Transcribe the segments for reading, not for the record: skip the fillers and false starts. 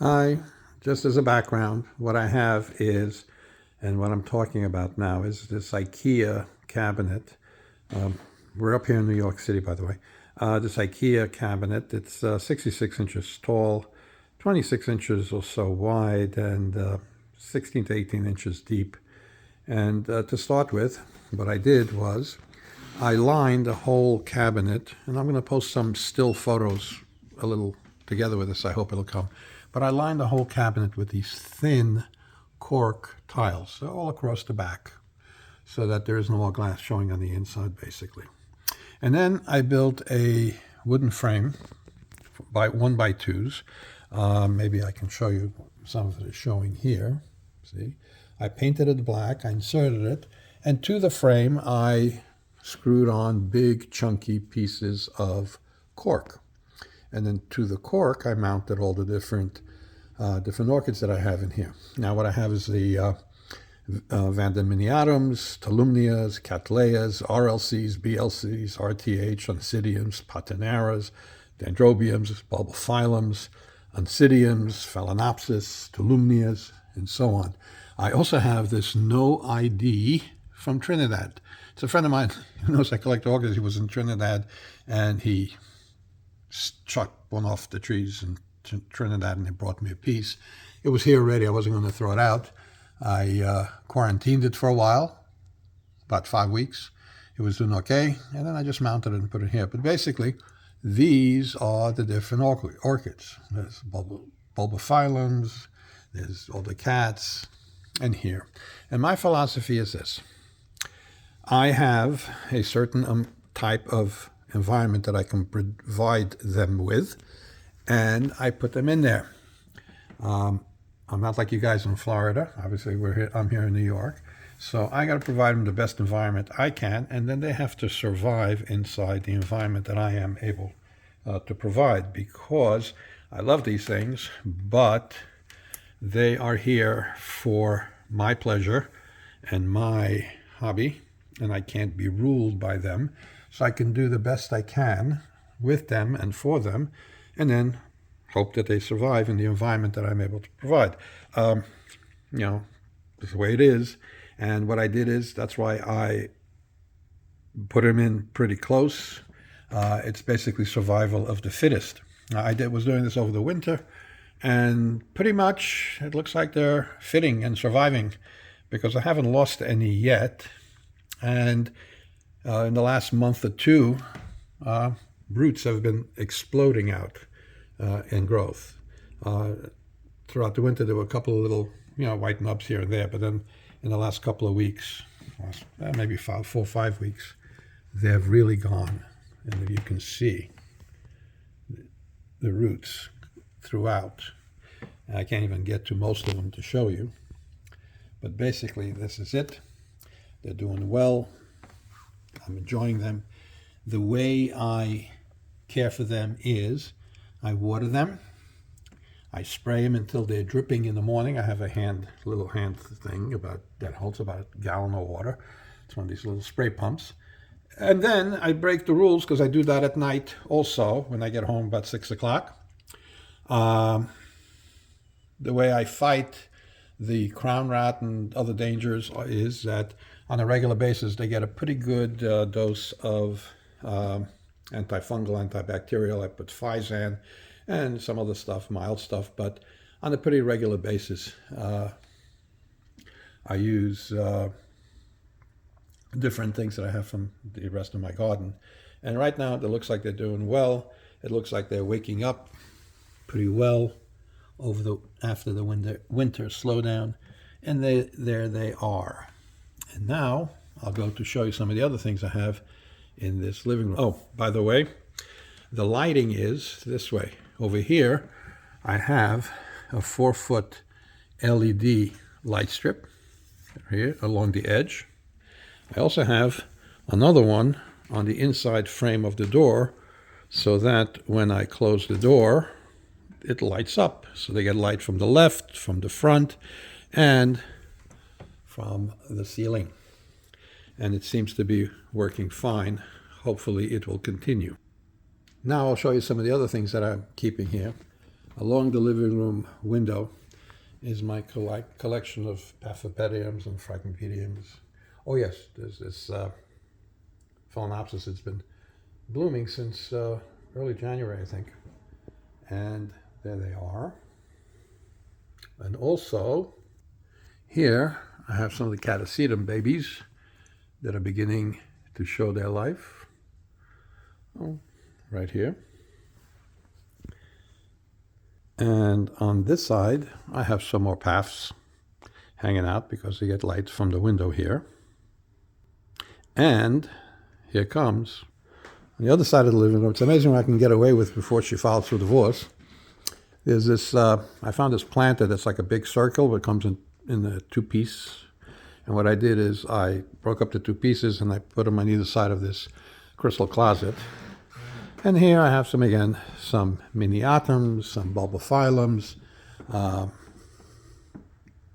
I, just as a background, what I have is, and what I'm talking about now is this Ikea cabinet. We're up here in New York City, by the way. This Ikea cabinet, it's 66 inches tall, 26 inches or so wide, and 16 to 18 inches deep. And to start with, what I did was I lined the whole cabinet, and I'm going to post some still photos a little together with this. I hope it'll come. But I lined the whole cabinet with these thin cork tiles all across the back so that there is no more glass showing on the inside, basically. And then I built a wooden frame by 1x2s. Maybe I can show you some of it is showing here. See? I painted it black, I inserted it, and to the frame I screwed on big chunky pieces of cork. And then to the cork I mounted all the different orchids that I have in here. Now what I have is the Vandeminiatums, Tolumnias, Cattleyas, RLCs, BLCs, RTH, Oncidiums, Patenaras, Dendrobiums, Bulbophyllums, Oncidiums, Phalaenopsis, Tolumnias, and so on. I also have this No ID from Trinidad. It's a friend of mine who knows I collect orchids. He was in Trinidad and he chucked one off the trees in Trinidad and he brought me a piece. It was here already. I wasn't going to throw it out. I quarantined it for a while, about 5 weeks. It was doing okay, and then I just mounted it and put it here. But basically, these are the different orchids. There's bulbophyllums, there's all the cats, and here. And my philosophy is this. I have a certain type of environment that I can provide them with, and I put them in there. I'm not like you guys in Florida. Obviously, I'm here in New York. So I got to provide them the best environment I can, and then they have to survive inside the environment that I am able to provide, because I love these things, but they are here for my pleasure and my hobby, and I can't be ruled by them. So I can do the best I can with them and for them, and then hope that they survive in the environment that I'm able to provide. That's the way it is. And what I did is, that's why I put them in pretty close. It's basically survival of the fittest. I was doing this over the winter, and pretty much it looks like they're fitting and surviving, because I haven't lost any yet. And in the last month or two, roots have been exploding out in growth. Throughout the winter, there were a couple of little, white nubs here and there, but then in the last couple of weeks, maybe 4 or 5 weeks, they have really gone. And you can see the roots throughout. I can't even get to most of them to show you, but basically this is it. They're doing well. I'm enjoying them. The way I care for them is I water them. I spray them until they're dripping in the morning. I have a little hand thing that holds about a gallon of water. It's one of these little spray pumps. And then I break the rules, because I do that at night also when I get home about 6 o'clock. The way I fight the crown rat and other dangers is that on a regular basis they get a pretty good dose of antifungal, antibacterial. I put Physan and some other stuff, mild stuff, but on a pretty regular basis I use different things that I have from the rest of my garden. And right now it looks like they're doing well. It looks like they're waking up pretty well after the winter slowdown, and there they are. And now I'll go to show you some of the other things I have in this living room. Oh, by the way, the lighting is this way. Over here, I have a 4-foot LED light strip here along the edge. I also have another one on the inside frame of the door, so that when I close the door, it lights up. So they get light from the left, from the front, and from the ceiling. And it seems to be working fine. Hopefully it will continue. Now I'll show you some of the other things that I'm keeping here. Along the living room window is my collection of Paphiopedilums and Phragmipediums. Oh yes, there's this Phalaenopsis. It's been blooming since early January, I think. And there they are. And also, here I have some of the Catasetum babies that are beginning to show their life. Oh, right here. And on this side, I have some more paphs hanging out because they get light from the window here. And here comes, on the other side of the living room, it's amazing what I can get away with before she files for divorce. There's this, I found this planter that's like a big circle, but it comes in a two-piece. And what I did is I broke up the two pieces and I put them on either side of this crystal closet. And here I have some Miniatums, some Bulbophyllums,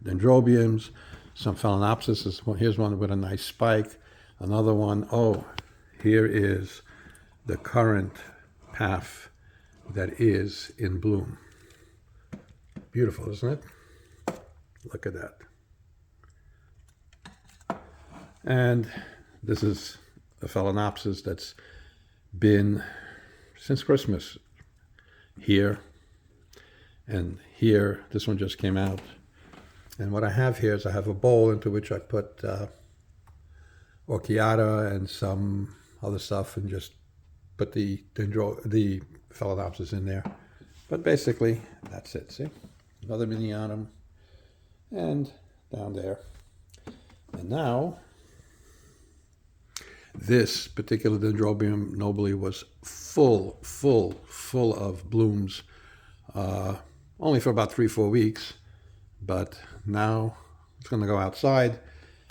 Dendrobiums, some Phalaenopsis. Here's one with a nice spike. Another one, oh, here is the current paph that is in bloom. Beautiful, isn't it? Look at that. And this is a Phalaenopsis that's been since Christmas here and here. This one just came out. And what I have here is I have a bowl into which I put Orchida and some other stuff and just put the Phalaenopsis in there. But basically, that's it, see? Another Miniatum and down there. And now, this particular Dendrobium nobile was full of blooms, only for about 3-4 weeks, but now it's going to go outside,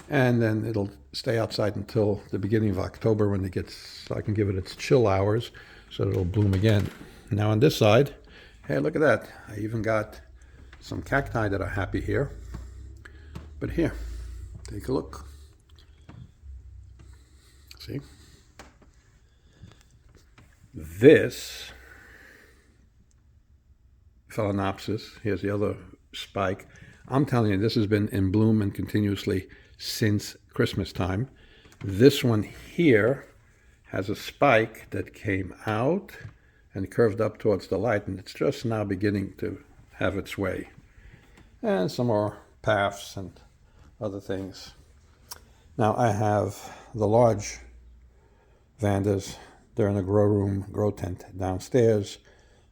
and then it'll stay outside until the beginning of October when it gets, I can give it its chill hours, so it'll bloom again. Now on this side, hey, look at that. I even got some cacti that are happy here, but here, take a look. See? This Phalaenopsis, here's the other spike. I'm telling you, this has been in bloom and continuously since Christmas time. This one here has a spike that came out and curved up towards the light, and it's just now beginning to have its way. And some more paphs and other things. Now I have the large Vandas. They're in a grow tent downstairs,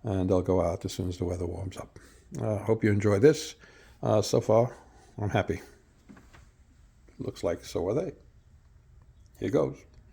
and they'll go out as soon as the weather warms up. Hope you enjoy this. So far, I'm happy. Looks like so are they. Here goes.